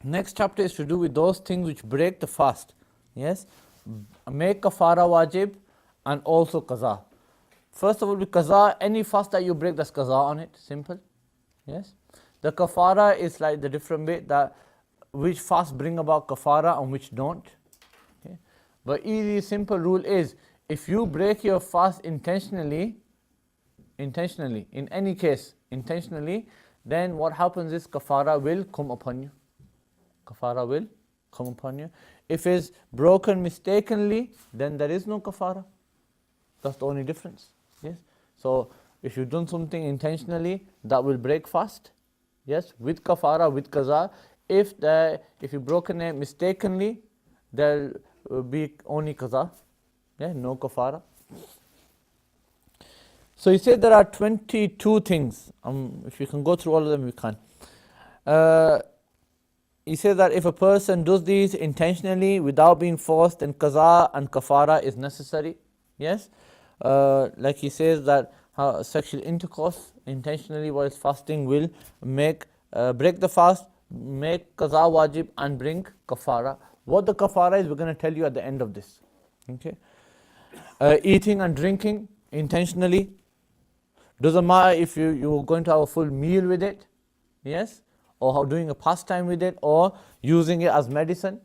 Next chapter is to do with those things which break the fast. Yes, make kafara wajib and also qaza. First of all, with qaza, any fast that you break, that's qaza on it. Simple. Yes. The kafara is like the different bit that which fast bring about kafara and which don't. Okay. But easy, simple rule is if you break your fast intentionally, in any case, intentionally, then what happens is kafara will come upon you. Kafara will come upon you. If it's broken mistakenly, then there is no kafara. That's the only difference. Yes. So if you've done something intentionally, that will break fast. Yes, with kafara, with qaza. If you broken it mistakenly, there will be only qaza. Yeah, no kafara. So he said there are 22 things. If you can go through all of them, we can. He says that if a person does these intentionally without being forced, then qaza and kafara is necessary. Yes, like he says that sexual intercourse intentionally while fasting will break the fast, make qaza wajib and bring kafara. What the kafara is, we're going to tell you at the end of this. Okay. Eating and drinking intentionally, doesn't matter if you're going to have a full meal with it. Yes. Or doing a pastime with it, or using it as medicine.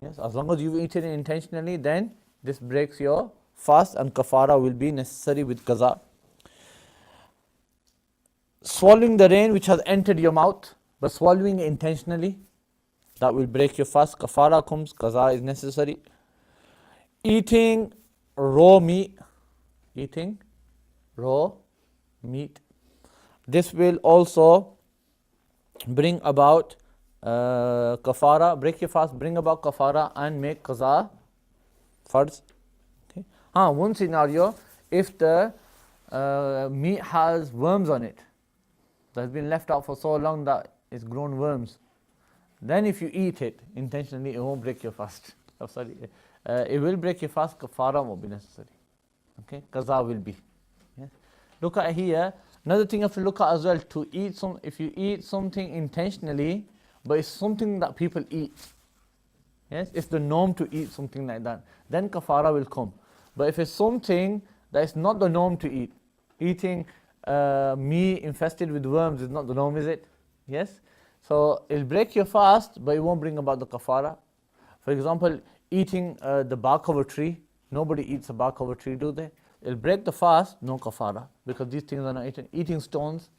Yes, as long as you've eaten it intentionally, then this breaks your fast and kafara will be necessary with qaza. Swallowing the rain which has entered your mouth, but swallowing it intentionally, that will break your fast. Kafara comes, qaza is necessary. Eating raw meat, this will also bring about kafara, break your fast, bring about kafara and make qaza farz. Okay. One scenario, if the meat has worms on it, that's been left out for so long that it's grown worms, then if you eat it intentionally, it won't break your fast. It will break your fast, kafara won't be necessary. Okay, qaza will be. Yes. Look at here. Another thing you have to look at as well, if you eat something intentionally, but it's something that people eat. Yes, it's the norm to eat something like that, then kafara will come. But if it's something that is not the norm to eat, eating meat infested with worms is not the norm, is it? Yes. So it'll break your fast, but it won't bring about the kafara. For example, eating the bark of a tree. Nobody eats the bark of a tree, do they? It'll break the fast, no kafara, because these things are not eaten. Eating stones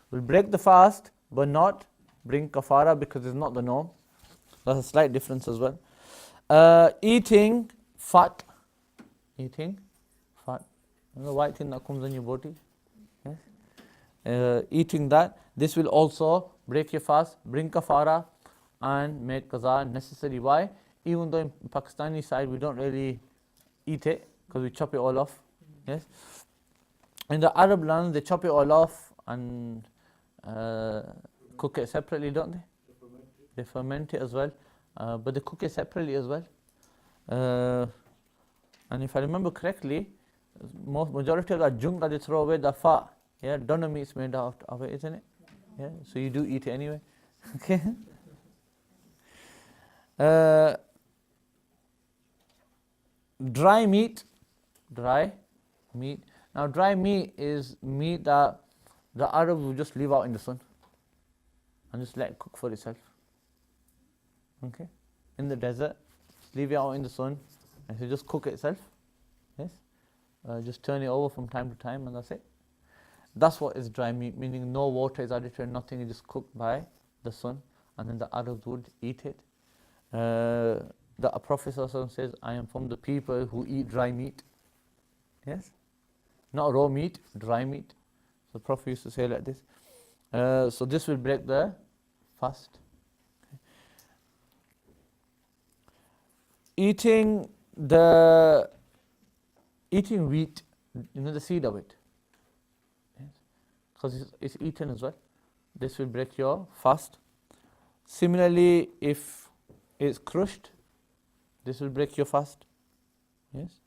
will break the fast, but not bring kafara because it's not the norm. That's a slight difference as well. Eating fat. The white thing that comes on your body. Yes. Eating that, this will also break your fast, bring kafara, and make qaza necessary. Why? Even though in Pakistani side we don't really eat it, because we chop it all off. Yes. In the Arab lands, they chop it all off and cook it separately, don't they? They ferment it as well, but they cook it separately as well. And if I remember correctly, majority of that junk that they throw away, the fat, yeah, doner meat is made out of it, isn't it? Yeah. So you do eat it anyway. Okay. Dry meat. Now dry meat is meat that the Arabs will just leave out in the sun and just let it cook for itself. Okay? In the desert, leave it out in the sun and it just cook itself. Yes? Just turn it over from time to time and that's it. That's what is dry meat, meaning no water is added to it, nothing, is just cooked by the sun, and then the Arabs would eat it. The Prophet says, I am from the people who eat dry meat. Yes? Not raw meat, dry meat. So the Prophet used to say like this. So this will break the fast. Okay. Eating wheat, the seed of it. Because it's eaten as well. This will break your fast. Similarly, if it's crushed, this will break your fast. Yes.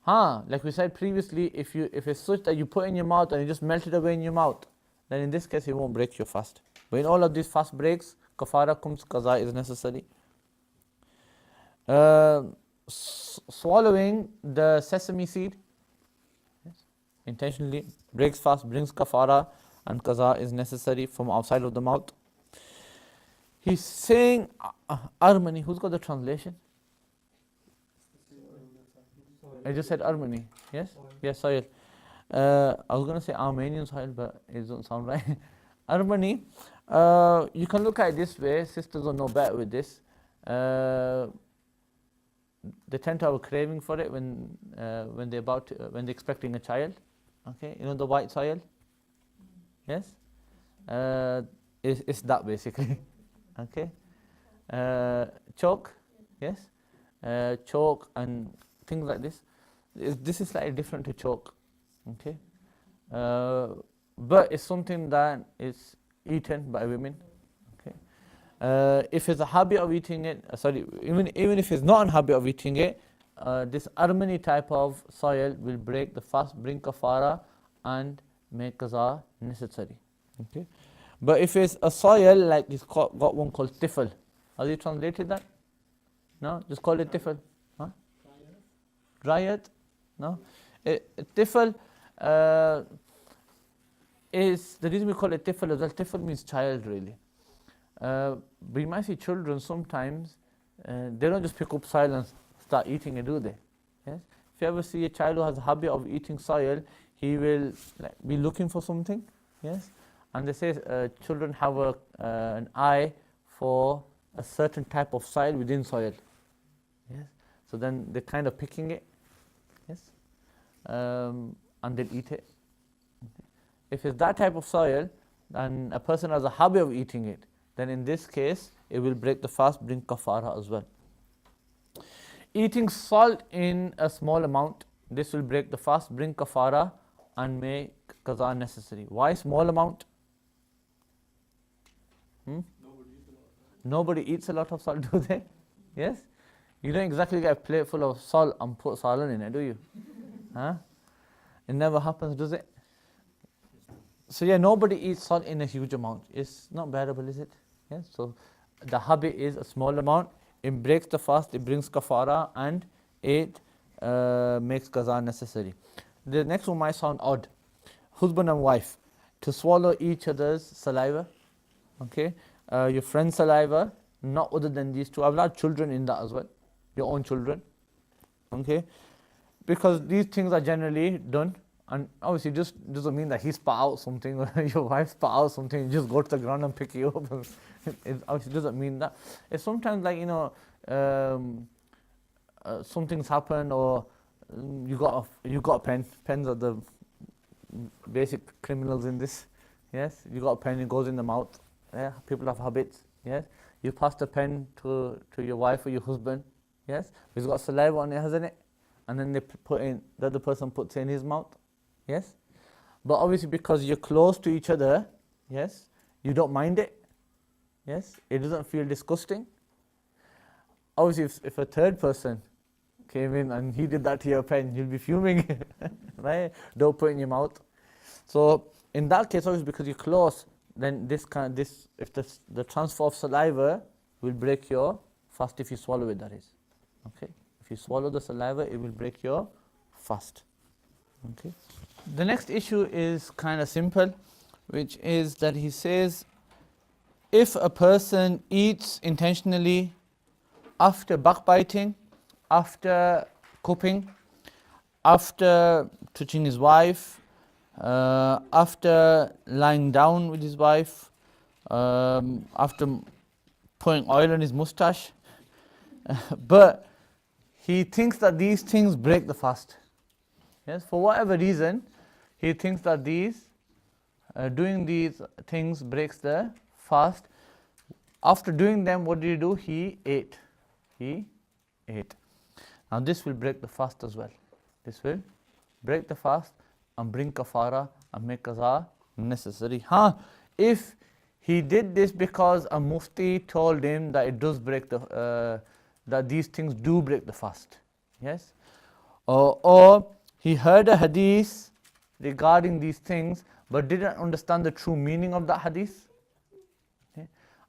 Like we said previously, if it's such that you put in your mouth and you just melt it away in your mouth, then in this case it won't break your fast. When all of these fast breaks, kafara comes, qaza is necessary. Swallowing the sesame seed, yes, intentionally breaks fast, brings kafara, and qaza is necessary from outside of the mouth. He's saying Armani. Who's got the translation? I just said Armani. Yes? Yes, soil. I was going to say Armenian soil, but it doesn't sound right. Armani, you can look at it this way. Sisters will know better with this. They tend to have a craving for it when they're expecting a child. Okay, you know the white soil. Yes, it's that basically. Okay, chalk. Yes, chalk and things like this. This is slightly different to chalk. Okay, but it's something that is eaten by women. If it's a habit of eating it, even if it's not a habit of eating it, this Armani type of soil will break the fast, bring kafara, and make qaza necessary. Okay, but if it's a soil like it's got one called tifl, have you translated that? No, just call it tifl. Huh? Dryad? No, tifl is the reason we call it tifl as well. Tifl means child, really. But you might see children sometimes, they don't just pick up soil and start eating it, do they? Yes? If you ever see a child who has a habit of eating soil, he will be looking for something. Yes? And they say children have an eye for a certain type of soil within soil. Yes? So then they're kind of picking it. Yes? And they'll eat it. If it's that type of soil, and a person has a habit of eating it, then in this case, it will break the fast, bring kafara as well. Eating salt in a small amount, this will break the fast, bring kafara, and make qaza necessary. Why small amount? Nobody eats a lot of salt, do they? Yes? You don't exactly get a plate full of salt and put salan in it, do you? Huh? It never happens, does it? So yeah, nobody eats salt in a huge amount. It's not bearable, is it? Yes. So the habit is a small amount. It breaks the fast, it brings kafara, and it makes qaza necessary. The next one might sound odd. Husband and wife to swallow each other's saliva. Okay, your friend's saliva, not other than these two. I've allowed children in that as well, your own children. Okay, because these things are generally done. And obviously, just doesn't mean that he spat out something or your wife spat out something. You just go to the ground and pick it up. It obviously doesn't mean that. It's sometimes like something's happened, or you got a pen. Pens are the basic criminals in this. Yes, you got a pen. It goes in the mouth. Yeah, people have habits. Yes, you pass the pen to your wife or your husband. Yes, he's got saliva on it, hasn't it? And then the other person puts it in his mouth. Yes, but obviously because you're close to each other, yes, you don't mind it. Yes, it doesn't feel disgusting. Obviously, if a third person came in and he did that to your pen, you'll be fuming, right? Don't put it in your mouth. So in that case, obviously because you're close, then if the transfer of saliva will break your fast if you swallow it. That is, okay. If you swallow the saliva, it will break your fast. Okay. The next issue is kind of simple, which is that he says, if a person eats intentionally after backbiting, after cooking, after touching his wife, after lying down with his wife, after putting oil on his mustache, but he thinks that these things break the fast. Yes, for whatever reason, he thinks that doing these things breaks the fast. After doing them, what did he do? He ate. Now this will break the fast as well. This will break the fast and bring kafara and make qaza necessary. If he did this because a mufti told him that it does break that these things do break the fast. Yes, or he heard a hadith regarding these things but didn't understand the true meaning of that hadith.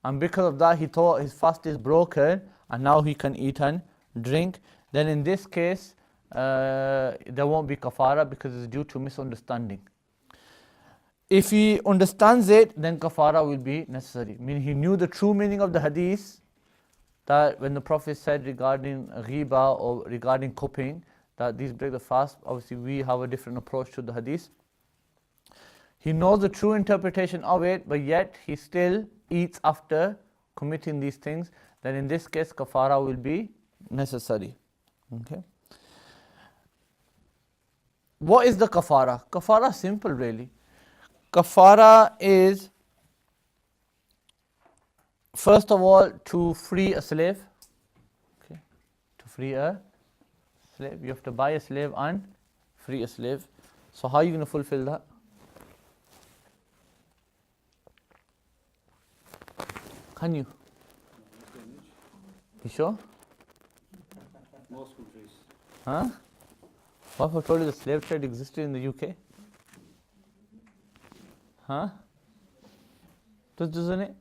and because of that he thought his fast is broken, and now he can eat and drink, then in this case there won't be kafara because it's due to misunderstanding. If he understands it, then kafara will be necessary. Meaning he knew the true meaning of the hadith, that when the Prophet said regarding ghiba or regarding cupping, that these break the fast. Obviously we have a different approach to the hadith. He knows the true interpretation of it, but yet he still eats after committing these things, then in this case kafara will be necessary. Okay. What is the kafara? Kafara is simple really. Kafara is, first of all, to free a slave. Okay. To free a slave, you have to buy a slave and free a slave. So how are you going to fulfill that? Can you? You sure? Most countries. Huh? What if I told you the slave trade existed in the UK? Huh? Doesn't it?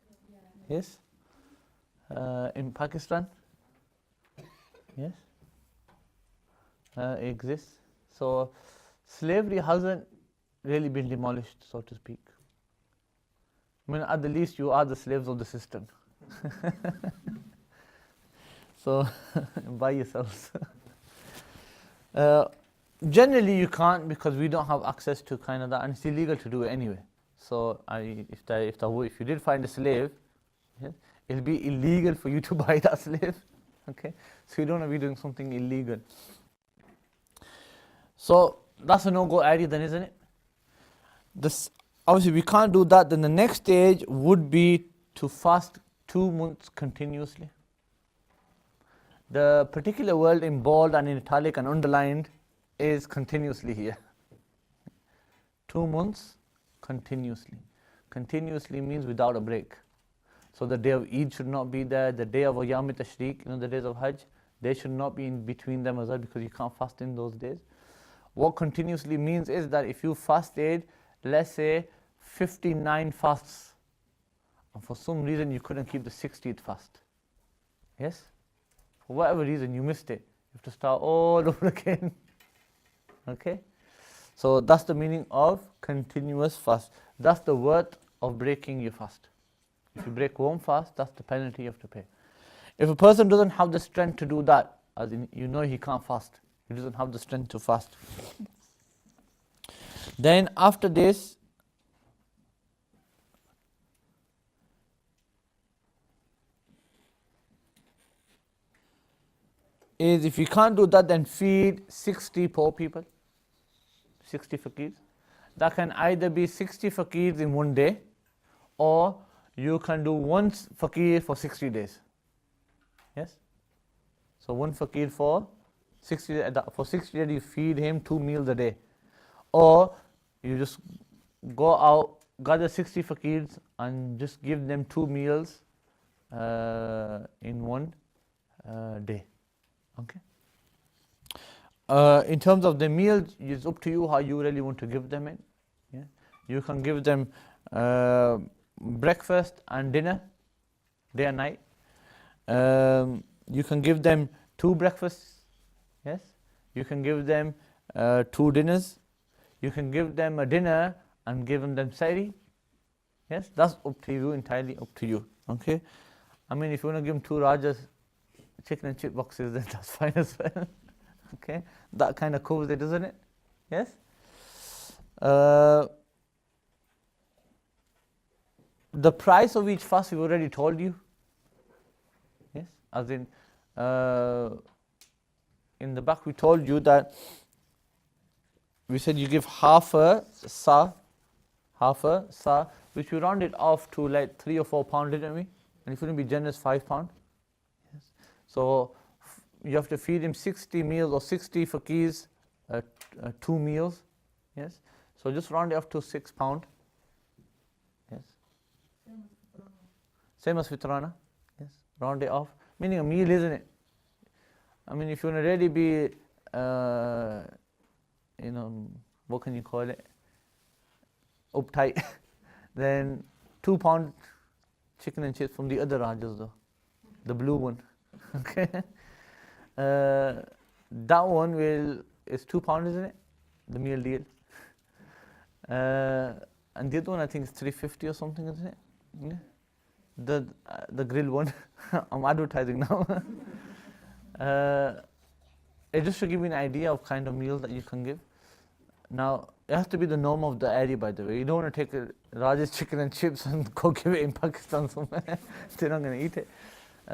Yes. In Pakistan? Yes. It exists. So slavery hasn't really been demolished, so to speak. I mean, at the least you are the slaves of the system. So buy yourselves. Generally you can't, because we don't have access to kind of that, and it's illegal to do it anyway. So if you did find a slave, yeah, it'll be illegal for you to buy that slave. Okay, so you don't want to be doing something illegal. So that's a no-go area then, isn't it? This, obviously we can't do that. Then the next stage would be to fast 2 months continuously. The particular word in bold and in italic and underlined is continuously here. 2 months continuously. Continuously means without a break. So the day of Eid should not be there, the day of Ayyam Tashriq, the days of Hajj, they should not be in between them as well, because you can't fast in those days. What continuously means is that if you fasted, let's say 59 fasts, and for some reason you couldn't keep the 60th fast. Yes? For whatever reason you missed it, you have to start all over again. Okay? So that's the meaning of continuous fast. That's the worth of breaking your fast. If you break one fast, that's the penalty you have to pay. If a person doesn't have the strength to do that, as in, he can't fast, he doesn't have the strength to fast, then after this, is if you can't do that, then feed 60 poor people, 60 faqirs. That can either be 60 faqirs in one day, or you can do one faqir for 60 days. Yes? So one faqir for 60 days, you feed him 2 meals a day. Or you just go out, gather 60 faqirs and just give them 2 meals in one day. Okay? In terms of the meals, it's up to you how you really want to give them it. Yeah? You can give them breakfast and dinner, day and night. You can give them 2 breakfasts. Yes? You can give them 2 dinners. You can give them a dinner and give them sahri. Yes? That's up to you, entirely up to you. Okay? I mean, if you want to give them 2 rajas, chicken and chip boxes, then that's fine as well. Okay, that kind of covers it, doesn't it? Yes. The price of each fast we've already told you. Yes, as in the back we told you that we said you give half a sa, which we rounded off to like 3 or 4 pounds, didn't we? And if you want to be generous, 5 pounds. Yes. So you have to feed him 60 meals or 60 faqirs, 2 meals. Yes. So just round it off to 6 pounds. Yes. Same as fitrana. Yes. Round it off. Meaning a meal, isn't it? I mean, if you want to really be, what can you call it? Uptight, then 2 pounds chicken and chips from the other Rajas though, the blue one. Okay, that one is £2, isn't it? The meal deal. And the other one I think is 350 or something, isn't it? Yeah. The grill one. I'm advertising now. It just to give you an idea of kind of meals that you can give. Now, it has to be the norm of the area, by the way. You don't want to take a Raj's chicken and chips and go give it in Pakistan somewhere. They're not going to eat it.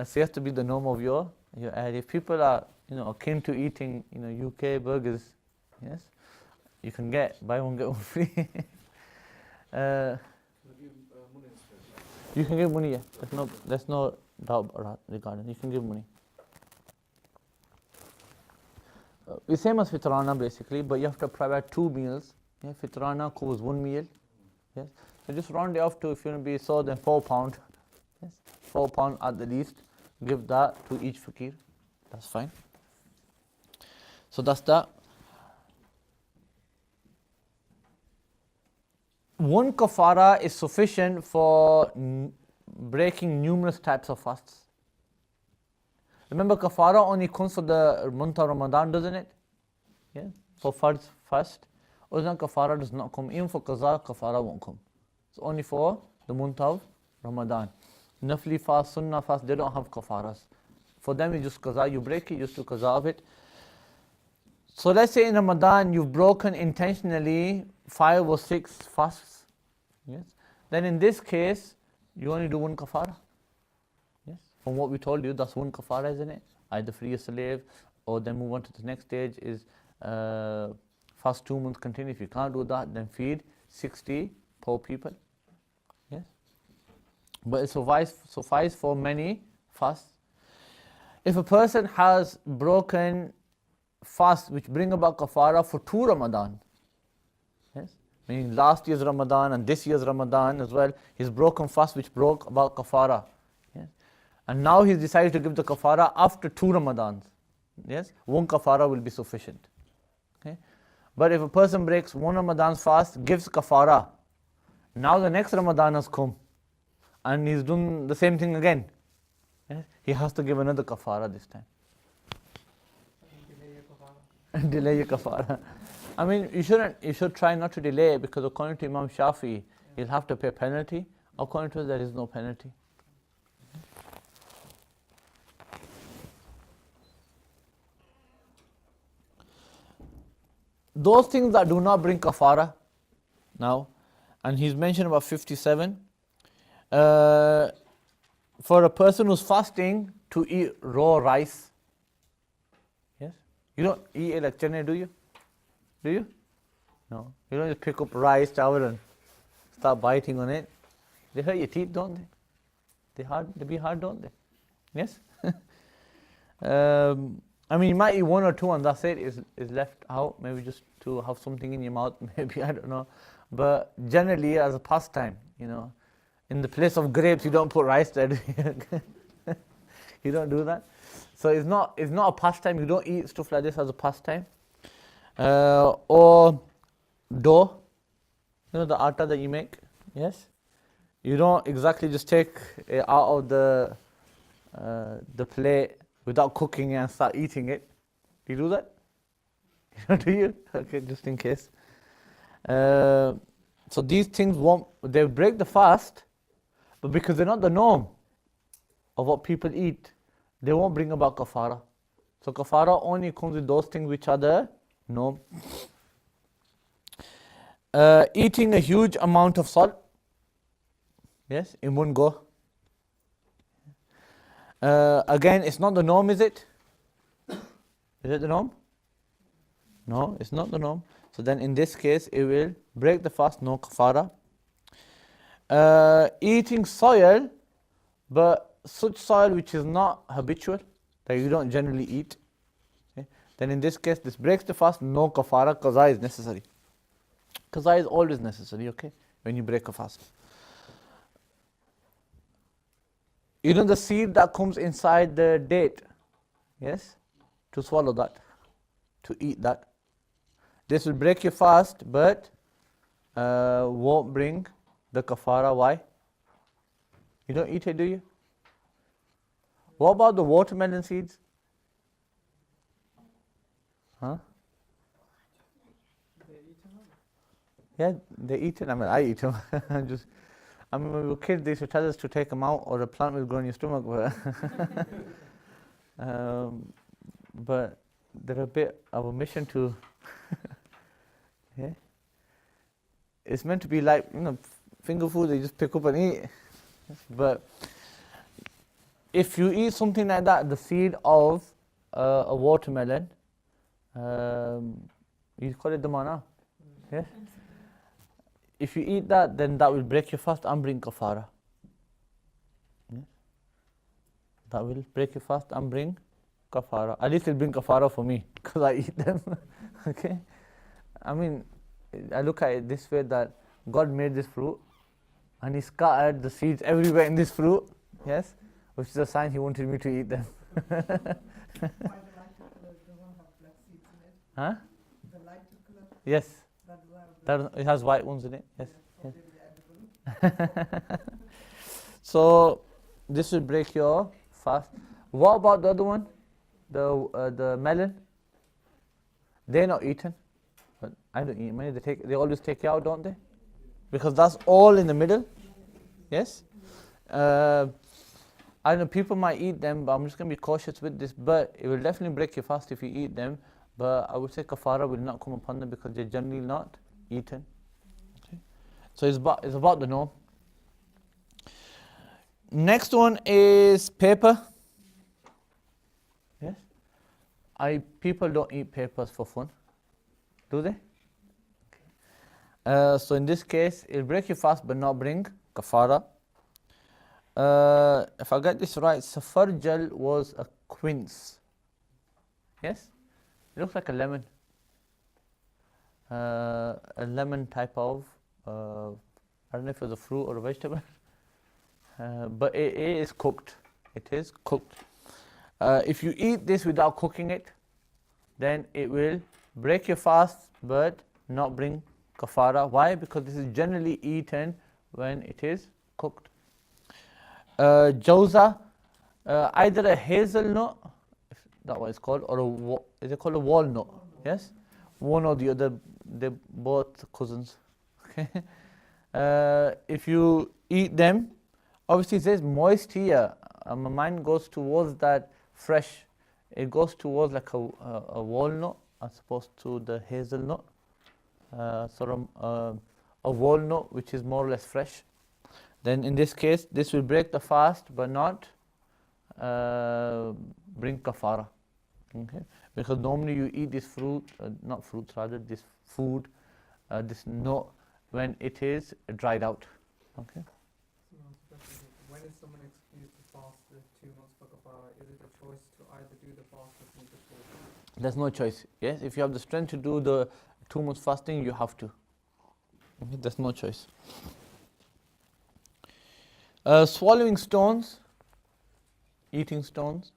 So it has to be the norm of your area. If people are, akin to eating, UK burgers, yes, you can buy one get one free. You can give money, yeah. There's no doubt regarding. You can give money. The same as fitrana basically, but you have to provide 2 meals. Yeah, fitrana covers 1 meal. Yes. So just round it off to, if you want to be so, then £4. Yes. £4 at the least. Give that to each fakir. That's fine. So that's that. One kafara is sufficient for breaking numerous types of fasts. Remember, kafara only comes for the month of Ramadan, doesn't it? Yeah, for farz fast. Other kafara does not come. Even for qaza, kafara won't come. It's only for the month of Ramadan. Nafli fast, sunnah fast, they don't have kafaras. For them, it's just qaza. You break it, you just do qaza of it. So let's say in Ramadan, you've broken intentionally 5 or 6 fasts. Yes. Then in this case, you only do 1 kafara. Yes. From what we told you, that's 1 kafara, isn't it? Either free a slave, or then move on to the next stage is fast 2 months continue. If you can't do that, then feed 60 poor people. Yes. But it suffice for many fasts. If a person has broken fasts which bring about kafara for 2 Ramadan, yes, meaning last year's Ramadan and this year's Ramadan as well, he's broken fast which broke about kafara. Yes. And now he's decided to give the kafara after 2 Ramadans. Yes, 1 kafara will be sufficient. Okay. But if a person breaks 1 Ramadan's fast, gives kafara, now the next Ramadan has come and he's doing the same thing again. Yes. He has to give another kafara this time. Delay your kafara. I mean, you should try not to delay it, because according to Imam Shafi, you'll have to pay penalty. According to us, there is no penalty. Those things that do not bring kafara now, and he's mentioned about 57. For a person who's fasting, to eat raw rice. Yes? You don't eat it like chane, do you? Do you? No. You don't just pick up rice, chawal and start biting on it. They hurt your teeth, don't they? They be hard, don't they? Yes? I mean, you might eat 1 or 2 and that's it, is left out. Maybe just to have something in your mouth, maybe, I don't know. But generally, as a pastime, in the place of grapes, you don't put rice there, do you? You don't do that. So it's not a pastime. You don't eat stuff like this as a pastime. Or dough, the atta that you make. Yes, you don't exactly just take it out of the plate without cooking it and start eating it. Do you do that? Do you? Okay, just in case. So these things they break the fast, but because they're not the norm of what people eat, they won't bring about kafara. So kafara only comes with those things which are the norm. Eating a huge amount of salt, yes, in one go. Again, it's not the norm, is it? Is it the norm? No, it's not the norm. So then in this case, it will break the fast, no kafara. Eating soil, but such soil which is not habitual, that you don't generally eat. Okay? Then in this case, this breaks the fast, no kafara, qaza is necessary. Qaza is always necessary, okay, when you break a fast. The seed that comes inside the date, yes, to swallow that, to eat that. This will break your fast, but won't bring the kafara. Why? You don't eat it, do you? What about the watermelon seeds? Huh? Yeah, they eat it. I mean, I eat them. I mean, when we were kids, they used to tell us to take them out, or a plant will grow in your stomach. But they're a bit of a mission to. Yeah. It's meant to be like, finger food. They just pick up and eat. But if you eat something like that, the seed of a watermelon, you call it damana. Yes. If you eat that, then that will break your fast and bring kafara. Yes. That will break your fast and bring kafara. At least it'll bring kafara for me, because I eat them. Okay? I mean, I look at it this way, that God made this fruit, and He scattered the seeds everywhere in this fruit, yes, which is a sign He wanted me to eat them. Why the lighter color doesn't have black seeds in it? Huh? The lighter color Yes. that doesn't have black It has white ones in it. Yes. seeds. Edible. So this will break your fast. What about the other one? The melon? They're not eaten. But I don't eat many. They always take it out, don't they? Because that's all in the middle. Yes. I know people might eat them, but I'm just going to be cautious with this. But it will definitely break your fast if you eat them. But I would say kafara will not come upon them because they're generally not eaten. Okay. So it's about the norm. Next one is paper. Yes. People don't eat papers for fun, do they? Okay. So in this case, it'll break your fast but not bring kafara. If I get this right, safarjal was a quince. Yes? It looks like a lemon. A lemon type of, I don't know if it was a fruit or a vegetable. But it is cooked. It is cooked. If you eat this without cooking it, then it will break your fast but not bring kafara. Why? Because this is generally eaten when it is cooked. Jawza, either a hazelnut, if that what it's called, or is it called a walnut? Yes, one or the other. They're both cousins. Okay. If you eat them, obviously it says moist here. My mind goes towards that fresh. It goes towards like a walnut as opposed to the hazelnut. A walnut which is more or less fresh. Then in this case, this will break the fast but not bring kafara. Okay? Because normally you eat this fruit, this food, this nut, when it is dried out. Okay? When is someone excused to fast the 2 months for kafara? Is it a choice to either do the fast or keep it short? There's no choice. Yes, if you have the strength to do the 2 months fasting, you have to. Okay? There's no choice. Swallowing stones, eating stones.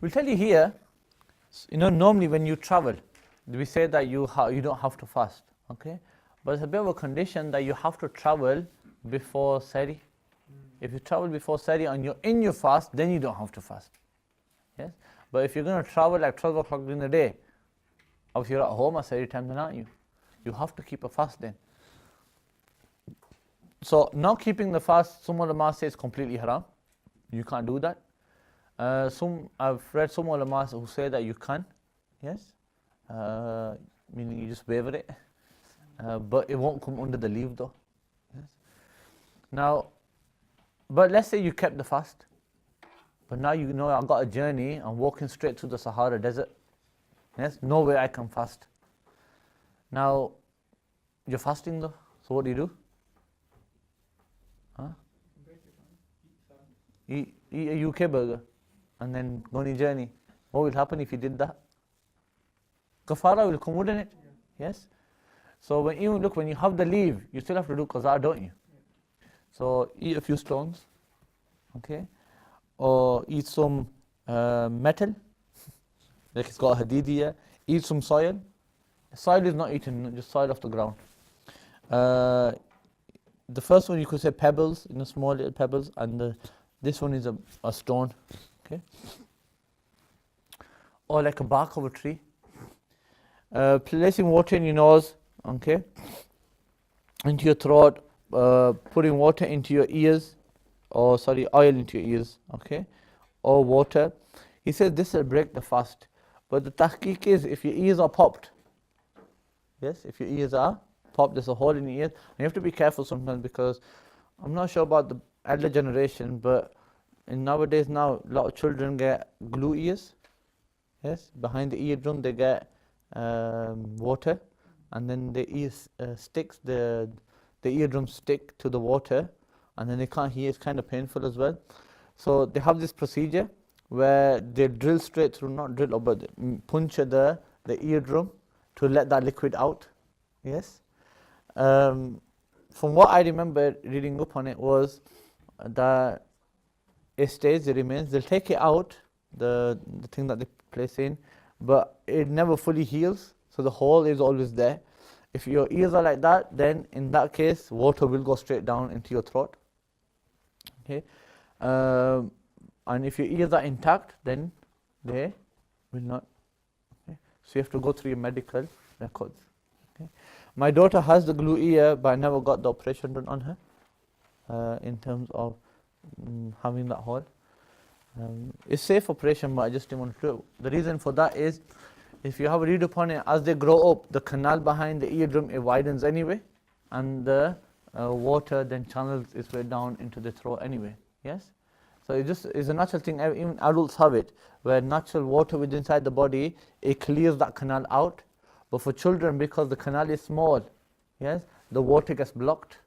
We'll tell you here, normally when you travel, we say that you don't have to fast, okay? But it's a bit of a condition that you have to travel before Sari. If you travel before Sari and you're in your fast, then you don't have to fast. Yes? But if you're going to travel like 12 o'clock during the day, or if you're at home at Sari time, then aren't you? You have to keep a fast then. So not keeping the fast, some ulama say is completely haram. You can't do that. I've read some ulama who say that you can. Yes, meaning you just waiver it, but it won't come under the leave though. Yes. Now, but let's say you kept the fast, but now I've got a journey. I'm walking straight to the Sahara Desert. Yes, no way I can fast. Now, you're fasting though. So what do? Huh? Eat a UK burger and then go on a journey. What will happen if you did that? Kafara will come, wouldn't it? Yeah. Yes. So when you have the leave, you still have to do qaza, don't you? Yeah. So eat a few stones, okay, or eat some metal, like it's got a hadid here. Eat some soil. Soil is not eaten, just soil off the ground. the first one you could say pebbles, small little pebbles, and this one is a stone, okay, or like a bark of a tree. Placing water in your nose, okay, into your throat, putting water into your ears, or oil into your ears, okay, or water. He says this will break the fast. But the tahqiq is if your ears are popped, yes, if your ears are popped, there's a hole in your ears, and you have to be careful sometimes, because I'm not sure about the elder generation, but nowadays a lot of children get glue ears, yes, behind the eardrum they get water, and then the ears the eardrum stick to the water, and then they can't hear. It's kind of painful as well. So they have this procedure where they drill straight through, not drill, but puncture the eardrum to let that liquid out. Yes. From what I remember reading up on it was that it remains. They'll take it out, the thing that they place in, but it never fully heals, so the hole is always there. If your ears are like that, then in that case water will go straight down into your throat, okay. And if your ears are intact, then they will not, okay? So you have to go through your medical records, okay. My daughter has the glue ear, but I never got the operation done on her in terms of having that hole. It's safe operation, but I just didn't want to do it. The reason for that is, if you have a read upon it, as they grow up, the canal behind the eardrum, it widens anyway, and the water then channels its way down into the throat anyway. Yes, so it just is a natural thing. Even adults have it, where natural water within inside the body, it clears that canal out. But for children, because the canal is small, yes, the water gets blocked.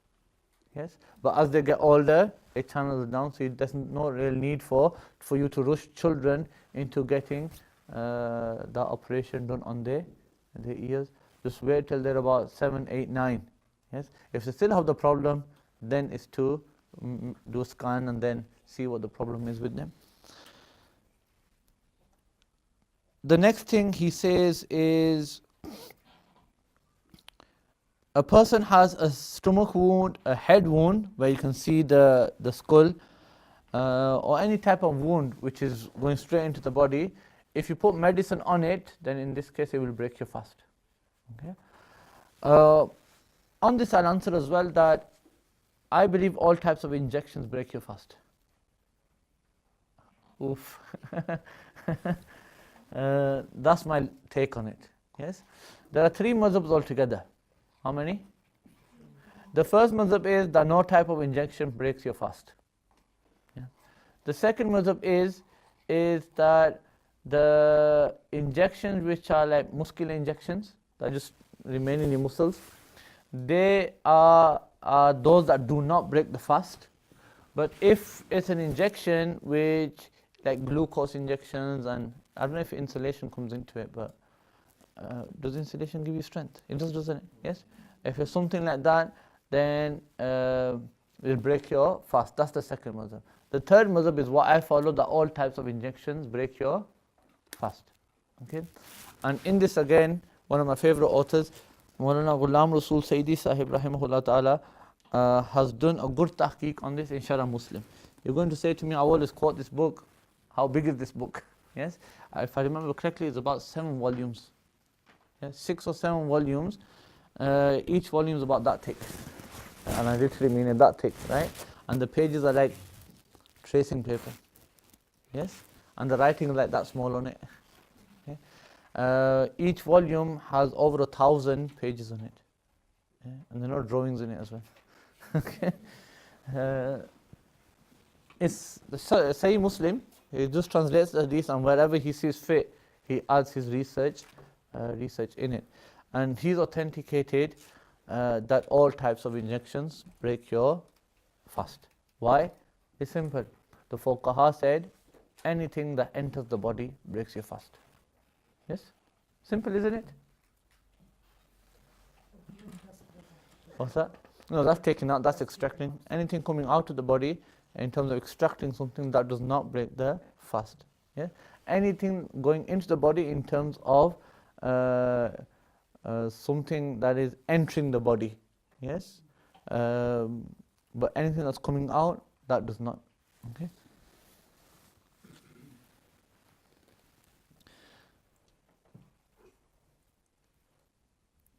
Yes, but as they get older, it channels down, so there's no real need for you to rush children into getting that operation done on their ears. Just wait till they're about 7, 8, 9. Yes, if they still have the problem, then it's to do a scan and then see what the problem is with them. The next thing he says is, a person has a stomach wound, a head wound, where you can see the skull, or any type of wound which is going straight into the body. If you put medicine on it, then in this case it will break your fast. Okay. On this I'll answer as well that I believe all types of injections break your fast. Oof. That's my take on it. Yes. There are 3 mazhabs altogether. How many? The first mazhab is that no type of injection breaks your fast. Yeah. The second mazhab is that the injections which are like muscular injections, that just remain in your muscles, they are those that do not break the fast. But if it's an injection which, like glucose injections, and I don't know if insulation comes into it, but does insulation give you strength? It does, doesn't it? Yes. If it's something like that, then it will break your fast. That's the second mazhab. The third mazhab is what I follow, that all types of injections break your fast. Okay. And in this again, one of my favorite authors, Maulana Ghulam Rasul Sayyidi Sahib Rahimahullah Ta'ala, has done a good tahqiq on this in Sharah Muslim. You're going to say to me, I always quote this book. How big is this book? Yes. If I remember correctly, it's about 7 volumes. Yes, 6 or 7 volumes. Each volume is about that thick, and I literally mean it that thick, right? And the pages are like tracing paper, yes, and the writing is like that small on it. Okay? Each volume has over 1,000 pages on it, and there are drawings in it as well. Okay, it's the Sahih Muslim. He just translates the hadith, and wherever he sees fit, he adds his research in it. And he's authenticated that all types of injections break your fast. Why? It's simple. The Fuqaha said, anything that enters the body breaks your fast. Yes? Simple, isn't it? What's that? No, that's taking out, that's extracting. Anything coming out of the body, in terms of extracting something, that does not break the fast. Yeah? Anything going into the body in terms of something that is entering the body, yes, But anything that's coming out, that does not. Okay.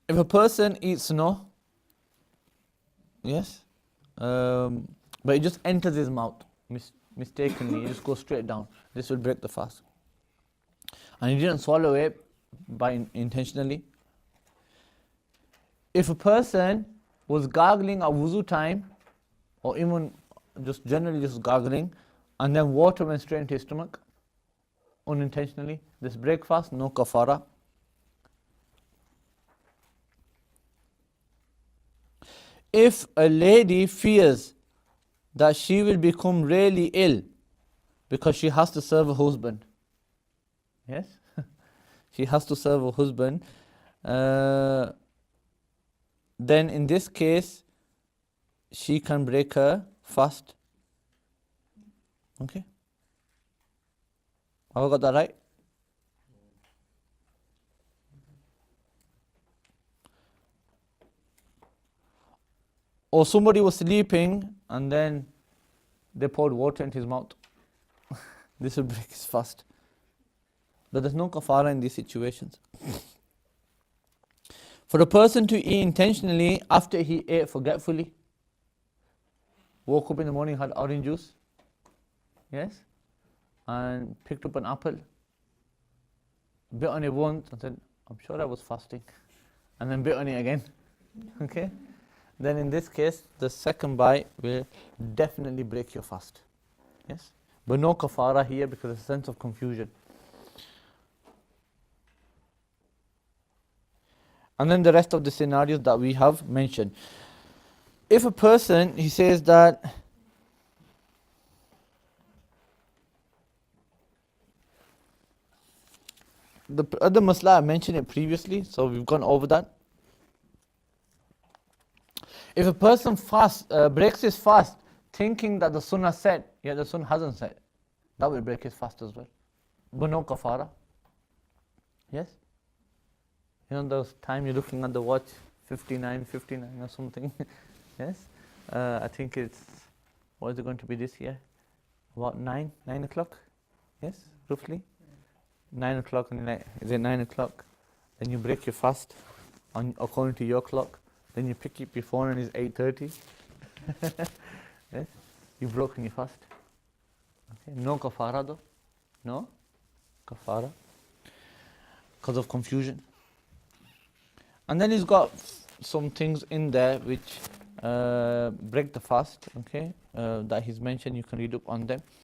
If a person eats snow, yes, but it just enters his mouth mistakenly, it just goes straight down. This will break the fast. And he didn't swallow it intentionally. If a person was gargling at wuzu time, or even just generally just gargling, and then water went straight into his stomach, unintentionally, this break fast, no kafara. If a lady fears that she will become really ill because she has to serve a husband, yes, she has to serve a husband, then in this case, she can break her fast. Okay? Have I got that right? Or somebody was sleeping and then they poured water into his mouth. This will break his fast. But there's no kafara in these situations. For a person to eat intentionally after he ate forgetfully, woke up in the morning, had orange juice, yes, and picked up an apple, bit on it once and said, I'm sure I was fasting, and then bit on it again, okay? Then in this case, the second bite will definitely break your fast, yes? But no kafara here because there's a sense of confusion. And then the rest of the scenarios that we have mentioned. If a person, he says that the other masla, I mentioned it previously, so we've gone over that. If a person breaks his fast thinking that the sunnah set, yet the sunnah hasn't set, that will break his fast as well. But no kafara. Yes? You know those time you're looking at the watch, 59 or something. Yes? I think it's, what is it going to be this year? About 9 o'clock? Yes, roughly? 9 o'clock, is it 9 o'clock? Then you break your fast according to your clock. Then you pick up your phone and it's 8:30. Yes? You've broken your fast. Okay. No kafara though. No kafara. Because of confusion. And then he's got some things in there which break the fast, okay, that he's mentioned. You can read up on them.